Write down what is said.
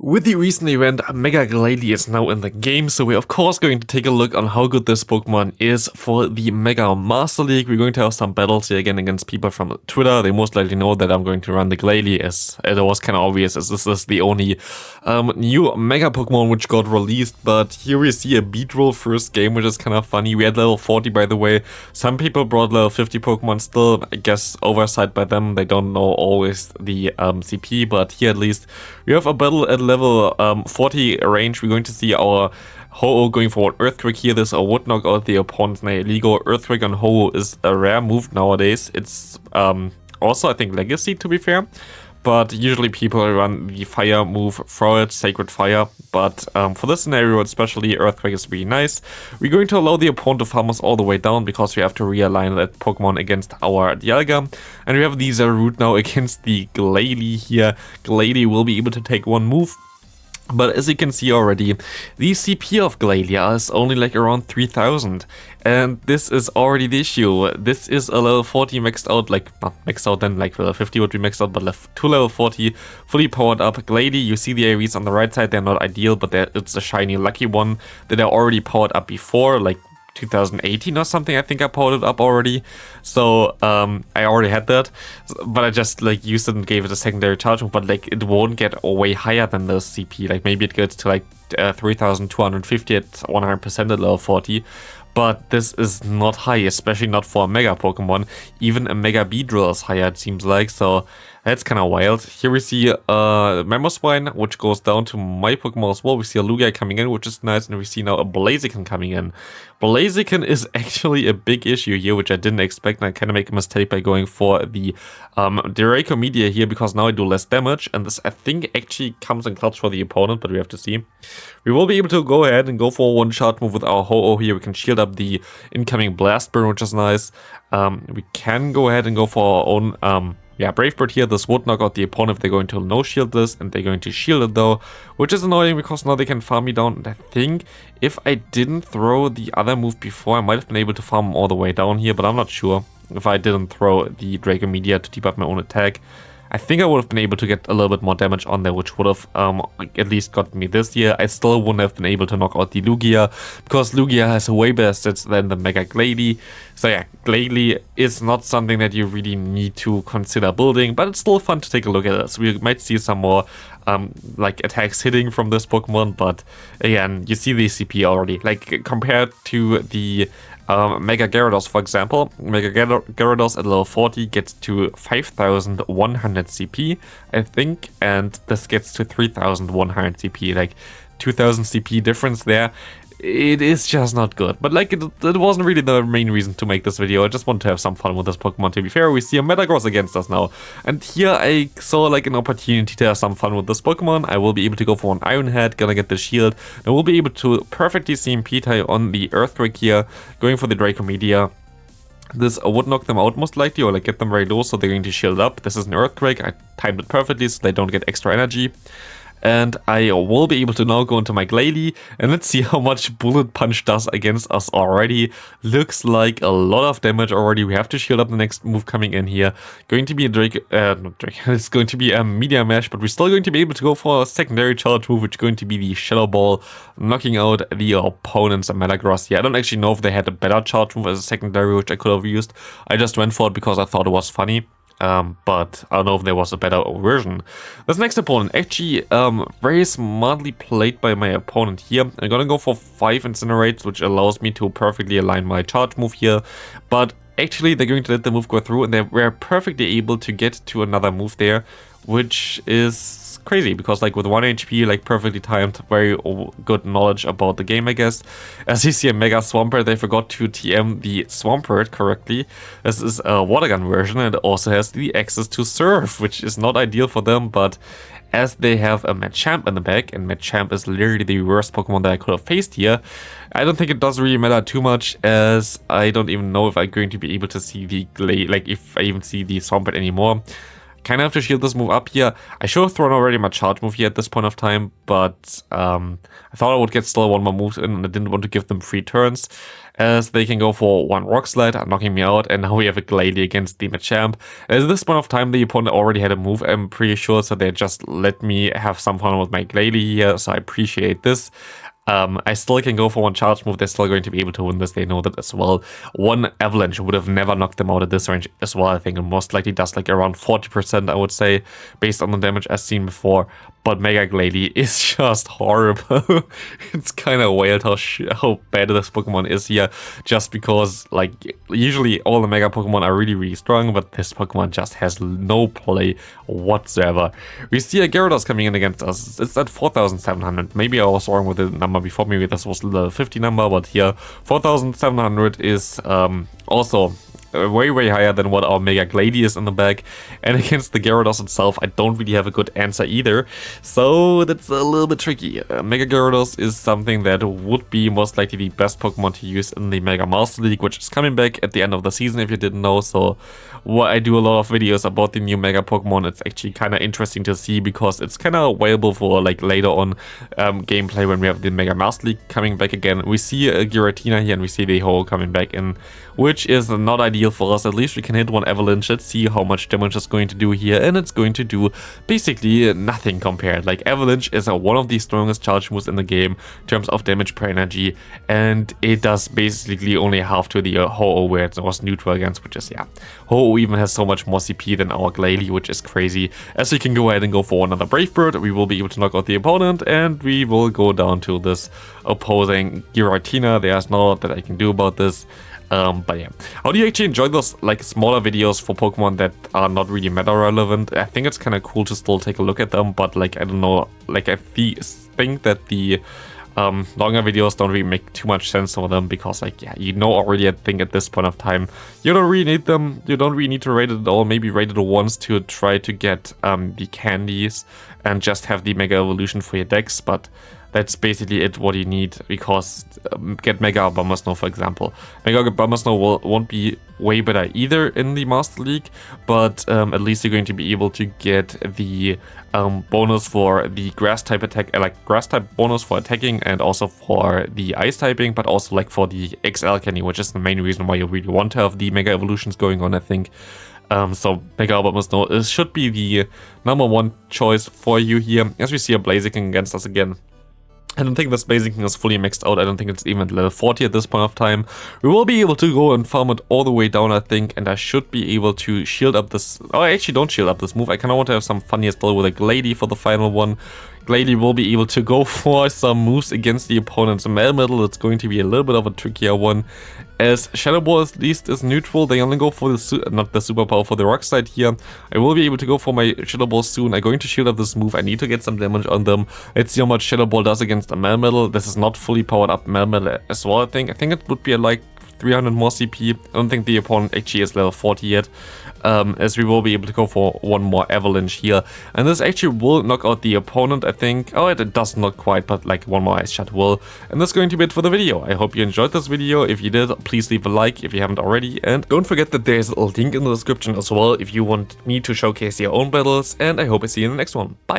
With the recent event, Mega Glalie is now in the game, so we're of course going to take a look on how good this Pokemon is for the Mega Master League. We're going to have some battles here again against people from Twitter. They most likely know that I'm going to run the Glalie, as it was kind of obvious, as this is the only new Mega Pokemon which got released. But here we see a MEweedle first game, which is kind of funny. We had level 40, by the way. Some people brought level 50 Pokemon still, I guess oversight by them. They don't know always the CP, but here at least we have a battle at level 40 range. We're going to see our Ho-Oh going for an Earthquake here. This would knock out the opponent's illegal. Earthquake on Ho-Oh is a rare move nowadays. It's also, I think, Legacy, to be fair. But usually people run the fire move for it, Sacred Fire. But for this scenario, especially, Earthquake is really nice. We're going to allow the opponent to farm us all the way down because we have to realign that Pokemon against our Dialga. And we have the Zarude now against the Glalie here. Glalie will be able to take one move. But as you can see already, the CP of Glalie is only like around 3000. And this is already the issue. This is a level 40 maxed out, like not maxed out then, like level 50 would be maxed out, but to level 40, fully powered up. Glalie, you see the AVs on the right side, they're not ideal, but it's a shiny lucky one that are already powered up before, like 2018 or something. I think I powered it up already, so I already had that, but I just like used it and gave it a secondary charge move, but like it won't get way higher than the CP. Like maybe it gets to like 3250 at 100% at level 40, but this is not high, especially not for a Mega Pokemon. Even a Mega MEweedle is higher, it seems like, so that's kind of wild. Here we see Mamoswine, which goes down to my Pokemon as well. We see a Lugia coming in, which is nice, and we see now a Blaziken coming in. Blaziken is actually a big issue here, which I didn't expect, and I kind of make a mistake by going for the Draco Media here, because now I do less damage, and this I think actually comes in clutch for the opponent, but we have to see. We will be able to go ahead and go for one shot move with our Ho-Oh here. We can shield up the incoming Blast Burn, which is nice. We can go ahead and go for our own Brave Bird here. This would knock out the opponent if they're going to no shield this, and they're going to shield it though, which is annoying because now they can farm me down. And I think if I didn't throw the other move before, I might have been able to farm all the way down here, but I'm not sure if I didn't throw the Draco Media to debuff my own attack. I think I would have been able to get a little bit more damage on there, which would have at least got me this year. I still wouldn't have been able to knock out the Lugia, because Lugia has way better stats than the Mega Glalie. So yeah, Glalie is not something that you really need to consider building, but it's still fun to take a look at it. So we might see some more like attacks hitting from this Pokemon, but again, you see the CP already. Like compared to the Mega Gyarados, for example, Mega Gyarados at level 40 gets to 5100 CP, I think, and this gets to 3100 CP, like 2000 CP difference there. It is just not good, but like it wasn't really the main reason to make this video. I just wanted to have some fun with this Pokemon. To be fair, we see a Metagross against us now, and here I saw like an opportunity to have some fun with this Pokemon. I will be able to go for an Iron Head, gonna get the shield, and I will be able to perfectly CMP tie on the Earthquake here, going for the Draco Media. This would knock them out most likely, or like get them very low, so they're going to shield up. This is an Earthquake. I timed it perfectly so they don't get extra energy. And I will be able to now go into my Glalie, and let's see how much Bullet Punch does against us already. Looks like a lot of damage already. We have to shield up the next move coming in here. Going to be a it's going to be a Media Mesh, but we're still going to be able to go for a secondary charge move, which is going to be the Shadow Ball, knocking out the opponent's Metagross here. I don't actually know if they had a better charge move as a secondary, which I could have used. I just went for it because I thought it was funny. But I don't know if there was a better version. This next opponent, actually very smartly played by my opponent here. I'm gonna go for 5 Incinerates, which allows me to perfectly align my charge move here. But actually they're going to let the move go through, and they were perfectly able to get to another move there, which is crazy because like with 1 HP, like perfectly timed, very good knowledge about the game, I guess. As you see a Mega Swampert, they forgot to TM the Swampert correctly. This is a Water Gun version, and it also has the access to Surf, which is not ideal for them, but as they have a Machamp in the back, and Machamp is literally the worst Pokemon that I could have faced here, I don't think it does really matter too much, as I don't even know if I'm going to be able to see the Glalie, like if I even see the Swampert anymore. kind of have to shield this move up here. I should have thrown already my charge move here at this point of time, but I thought I would get still one more move in, and I didn't want to give them 3 turns, as they can go for 1 Rock Slide, knocking me out, and now we have a Glalie against the Machamp. At this point of time, the opponent already had a move, I'm pretty sure, so they just let me have some fun with my Glalie here, so I appreciate this. I still can go for 1 charge move. They're still going to be able to win this. They know that as well. 1 Avalanche would have never knocked them out at this range as well, I think. And most likely does like around 40%, I would say, based on the damage I've seen before. But Mega Glalie is just horrible. It's kind of wild how bad this Pokemon is here. Just because, like, usually all the Mega Pokemon are really, really strong. But this Pokemon just has no play whatsoever. We see a Gyarados coming in against us. It's at 4,700. Maybe I was wrong with the number before. Maybe this was the 50 number. But here, 4,700 is also way higher than what our Mega Glalie is in the back. And against the Gyarados itself, I don't really have a good answer either. So that's a little bit tricky. Mega Gyarados is something that would be most likely the best Pokemon to use in the Mega Master League, which is coming back at the end of the season if you didn't know. So I do a lot of videos about the new Mega Pokemon. It's actually kind of interesting to see because it's kind of available for like later on gameplay when we have the Mega Master League coming back again. We see a Giratina here and we see the Ho coming back in, which is not ideal for us. At least we can hit 1 Avalanche. Let's see how much damage it's going to do here, and it's going to do basically nothing compared. Like, Avalanche is one of the strongest charge moves in the game in terms of damage per energy, and it does basically only half to the Ho-Oh where it was neutral against, which is, yeah. Ho-Oh even has so much more CP than our Glalie, which is crazy. As we can go ahead and go for another Brave Bird, we will be able to knock out the opponent, and we will go down to this opposing Giratina. There's not a lot that I can do about this. But yeah, how do you actually enjoy those like smaller videos for Pokemon that are not really meta relevant? I think it's kind of cool to still take a look at them, but like, I don't know, like I think that the longer videos don't really make too much sense for them because, like, yeah, you know already, I think at this point of time, you don't really need them. You don't really need to rate it at all. Maybe rate it once to try to get the candies and just have the Mega Evolution for your decks, but that's basically it what you need, because get Mega Abomasnow, for example. Mega Abomasnow won't be way better either in the Master League, but at least you're going to be able to get the bonus for the grass type attack, like grass type bonus for attacking, and also for the ice typing, but also like for the XL candy, which is the main reason why you really want to have the Mega Evolutions going on, I think. So Mega Abomasnow should be the #1 choice for you here. As we see a Blaziken against us again. I don't think this Blaziken is fully maxed out. I don't think it's even at level 40 at this point of time. We will be able to go and farm it all the way down, I think, and I should be able to shield up this... Oh, I actually don't shield up this move. I kind of want to have some fun here still with a Glalie for the final one. Glalie will be able to go for some moves against the opponent's MEweedle. It's going to be a little bit of a trickier one, as Shadow Ball at least is neutral. They only go for the not the superpower, for the Rock Slide here. I will be able to go for my Shadow Ball soon. I'm going to shield up this move. I need to get some damage on them. Let's see how much Shadow Ball does against a MEweedle. This is not fully powered up MEweedle as well, I think. I think it would be like 300 more CP. I don't think the opponent actually is level 40 yet, as we will be able to go for 1 more Avalanche here. And this actually will knock out the opponent, I think. Oh, it does not quite, but like 1 more Ice Shot will. And that's going to be it for the video. I hope you enjoyed this video. If you did, please leave a like if you haven't already. And don't forget that there's a link in the description as well if you want me to showcase your own battles. And I hope I see you in the next one. Bye!